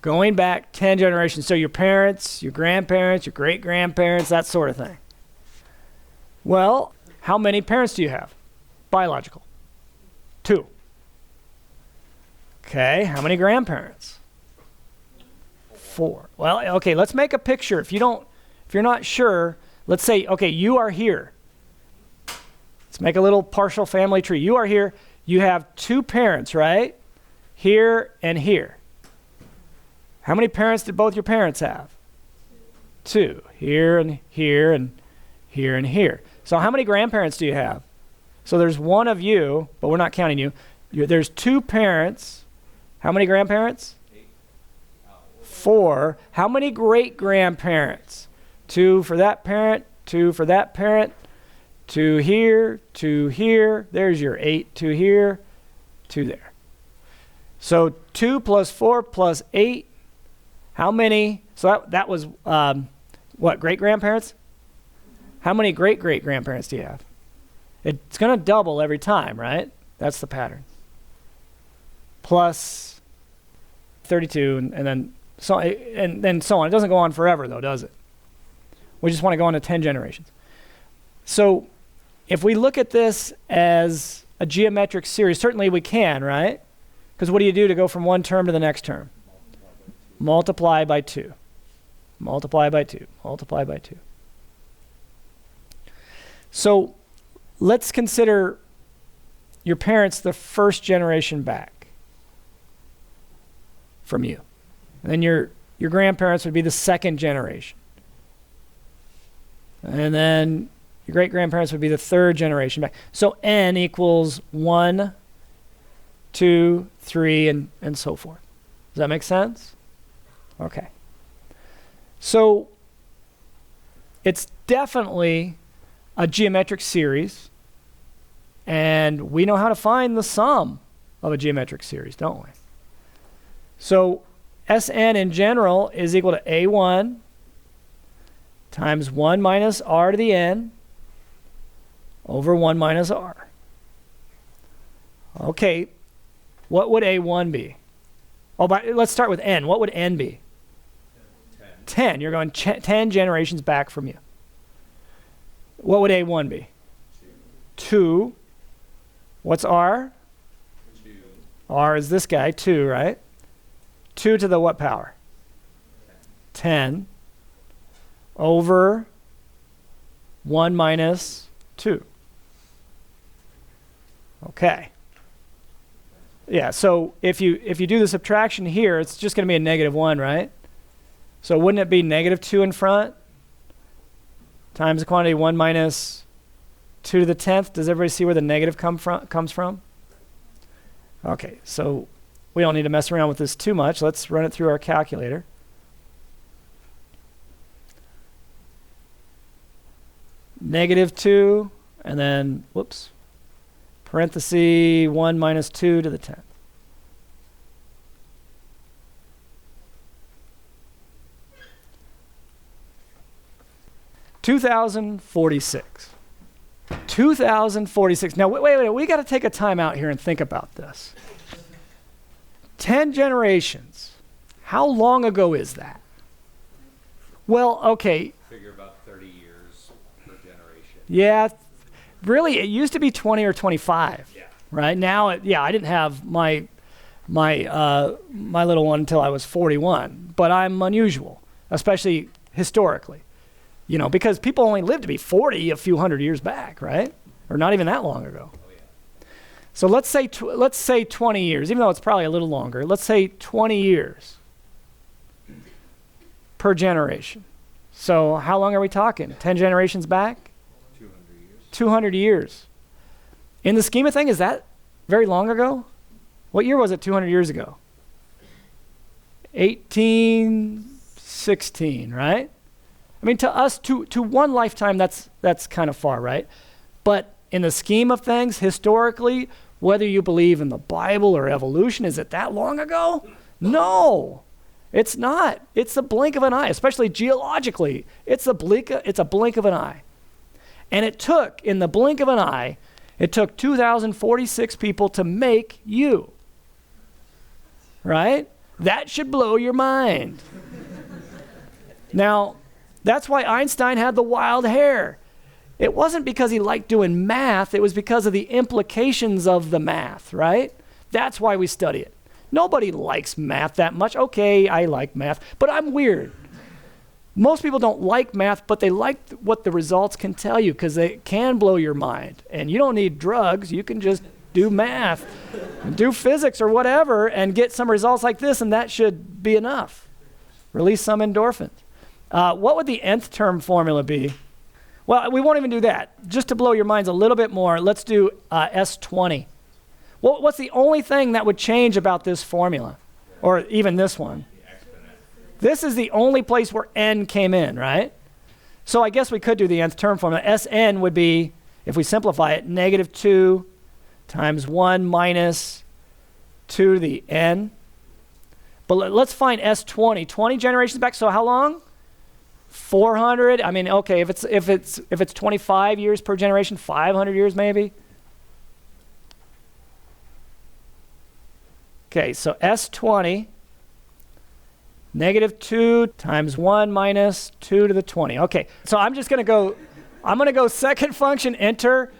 Going back 10 generations. So your parents, your grandparents, your great-grandparents, that sort of thing. Well, how many parents do you have? Biological. 2. Okay, how many grandparents? 4. Well, okay, let's make a picture. If you're not sure, let's say, okay, you are here. Let's make a little partial family tree. You are here. You have 2 parents, right? Here and here. How many parents did both your parents have? 2. Here and here and here and here. So how many grandparents do you have? So there's 1 of you, but we're not counting you. There's 2 parents. How many grandparents? 4. How many great-grandparents? 2 for that parent, 2 for that parent, 2 here, 2 here. There's your 8, 2 here, 2 there. So 2 plus 4 plus 8. How many? So that was, what, great-grandparents? How many great-great-grandparents do you have? It's going to double every time, right? That's the pattern. Plus 32, and then so on. It doesn't go on forever, though, does it? We just want to go on to 10 generations. So if we look at this as a geometric series, certainly we can, right? Because what do you do to go from one term to the next term? Multiply by 2. Multiply by 2. Multiply by 2. So let's consider your parents the first generation back from you. And then your grandparents would be the second generation. And then your great-grandparents would be the third generation back. So n equals 1, 2, 3, and so forth. Does that make sense? Okay. So it's definitely a geometric series, and we know how to find the sum of a geometric series, don't we? So Sn in general is equal to A1 times 1 minus r to the n over 1 minus r. Okay, what would A1 be? Oh, but let's start with n. What would n be? 10. You're going 10 generations back from you. What would A1 be? 2. What's r? 2. R is this guy, 2, right? 2 to the what power? 10 over 1 minus 2. Okay. Yeah, so if you do the subtraction here, it's just going to be a negative 1, right? So wouldn't it be negative 2 in front times the quantity 1 minus 2 to the 10th? Does everybody see where the negative comes from? Okay, so we don't need to mess around with this too much. Let's run it through our calculator. Negative 2, and then, whoops, parenthesis 1 minus 2 to the 10th. $2,046. 2,046. Now, wait. We got to take a time out here and think about this. 10 generations. How long ago is that? Well, okay. Figure about 30 years per generation. Yeah, really, it used to be 20 or 25. Yeah. Right now, I didn't have my little one until I was 41, but I'm unusual, especially historically. You know, because people only lived to be 40 a few hundred years back, right? Or not even that long ago. Oh, yeah. So let's say 20 years, even though it's probably a little longer. Let's say 20 years per generation. So how long are we talking? 10 generations back? 200 years. 200 years. In the scheme of things, is that very long ago? What year was it 200 years ago? 1816, right? I mean, to us, to one lifetime, that's kind of far, right? But in the scheme of things, historically, whether you believe in the Bible or evolution, is it that long ago? No, it's not. It's the blink of an eye, especially geologically. It's a blink of an eye. And it took, in the blink of an eye, it took 2,046 people to make you, right? That should blow your mind. Now, that's why Einstein had the wild hair. It wasn't because he liked doing math. It was because of the implications of the math, right? That's why we study it. Nobody likes math that much. Okay, I like math, but I'm weird. Most people don't like math, but they like what the results can tell you because they can blow your mind. And you don't need drugs. You can just do math, do physics or whatever, and get some results like this, and that should be enough. Release some endorphins. What would the nth term formula be? Well, we won't even do that. Just to blow your minds a little bit more, let's do S20. Well, what's the only thing that would change about this formula? Or even this one? This is the only place where n came in, right? So I guess we could do the nth term formula. Sn would be, if we simplify it, negative 2 times 1 minus 2 to the n. But let's find S20. 20 generations back, so how long? 400. I mean, okay, if it's 25 years per generation, 500 years maybe. Okay, so S20, negative 2 times 1 minus 2 to the 20. Okay, so I'm going to go second function, enter.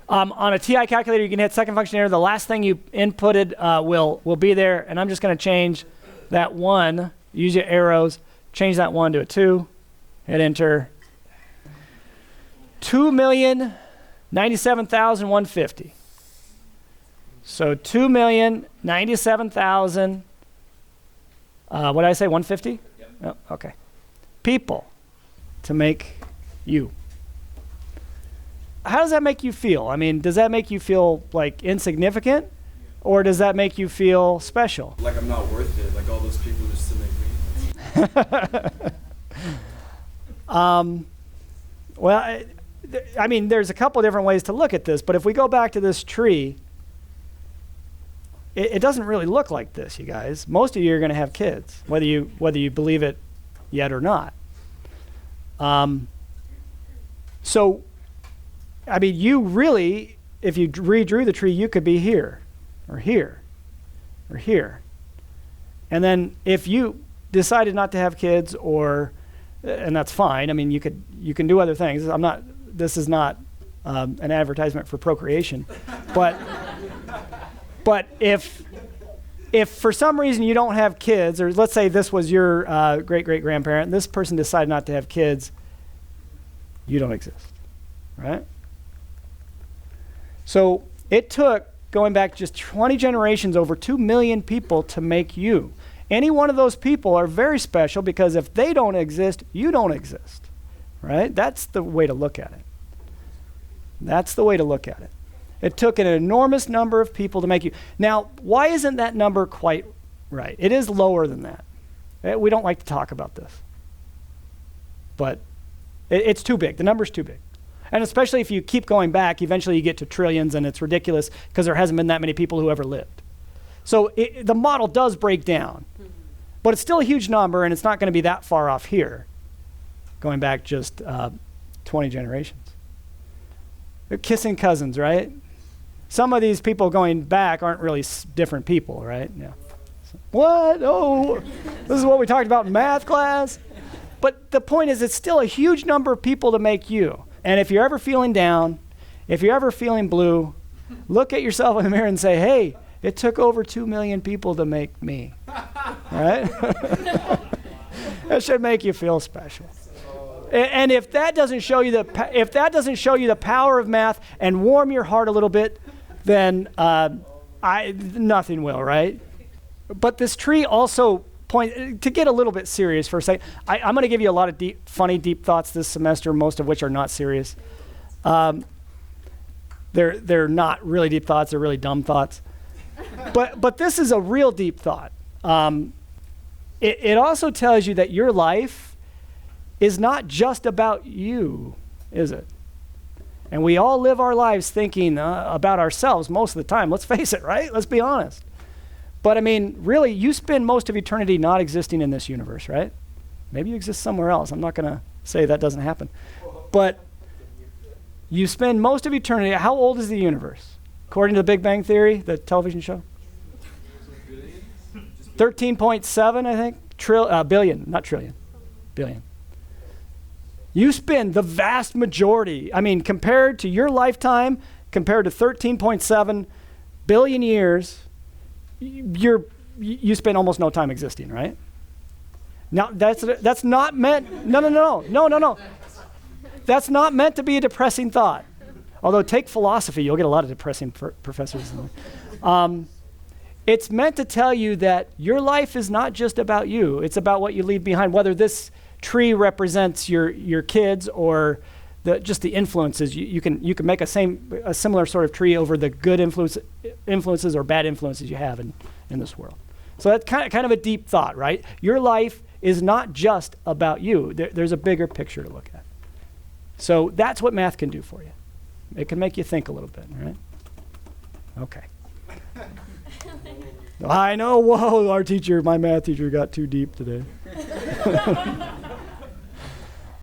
On a TI calculator, you can hit second function, enter. The last thing you inputted will be there, and I'm just going to change that 1, use your arrows, change that 1 to a 2, hit enter. 2,097,150. So 2,097,000, what did I say, 150? Yep. Oh, okay. People to make you. How does that make you feel? I mean, does that make you feel like insignificant? Or does that make you feel special? Like I'm not worth it, like all those people just to make me. Well, I mean, there's a couple different ways to look at this, but if we go back to this tree, it doesn't really look like this, you guys. Most of you are going to have kids, whether you believe it yet or not. So, I mean, you really, if you redrew the tree, you could be here, or here, or here. And then if you decided not to have kids, and that's fine. I mean, you can do other things. This is not an advertisement for procreation, but if for some reason you don't have kids, or let's say this was your great-great-grandparent, this person decided not to have kids, you don't exist, right? So it took, going back just 20 generations, over 2 million people to make you. Any one of those people are very special because if they don't exist, you don't exist, right? That's the way to look at it. That's the way to look at it. It took an enormous number of people to make you. Now, why isn't that number quite right? It is lower than that. We don't like to talk about this. But it's too big. The number's too big. And especially if you keep going back, eventually you get to trillions, and it's ridiculous because there hasn't been that many people who ever lived. So the model does break down. But it's still a huge number, and it's not going to be that far off here, going back just 20 generations. They're kissing cousins, right? Some of these people going back aren't really different people, right? Yeah. What? Oh, this is what we talked about in math class. But the point is, it's still a huge number of people to make you. And if you're ever feeling down, if you're ever feeling blue, look at yourself in the mirror and say, hey, it took over 2 million people to make me. Right? That should make you feel special. And if that doesn't show you the power of math and warm your heart a little bit, then nothing will, right? But this tree also to get a little bit serious for a second. I'm going to give you a lot of funny deep thoughts this semester, most of which are not serious. They're not really deep thoughts; they're really dumb thoughts. But this is a real deep thought. It also tells you that your life is not just about you, is it? And we all live our lives thinking about ourselves most of the time. Let's face it, right? Let's be honest. But I mean, really, you spend most of eternity not existing in this universe, right? Maybe you exist somewhere else. I'm not going to say that doesn't happen. But you spend most of eternity. How old is the universe? According to the Big Bang Theory, the television show? 13.7, I think, billion, not trillion, billion. You spend the vast majority, I mean, compared to your lifetime, compared to 13.7 billion years, you spend almost no time existing, right? Now, that's not meant, no. That's not meant to be a depressing thought. Although take philosophy, you'll get a lot of depressing professors. It's meant to tell you that your life is not just about you. It's about what you leave behind, whether this tree represents your kids or just the influences. You can make a similar sort of tree over the good influences or bad influences you have in this world. So that's kind of a deep thought, right? Your life is not just about you. There's a bigger picture to look at. So that's what math can do for you. It can make you think a little bit, right? Okay. I know, whoa, my math teacher got too deep today.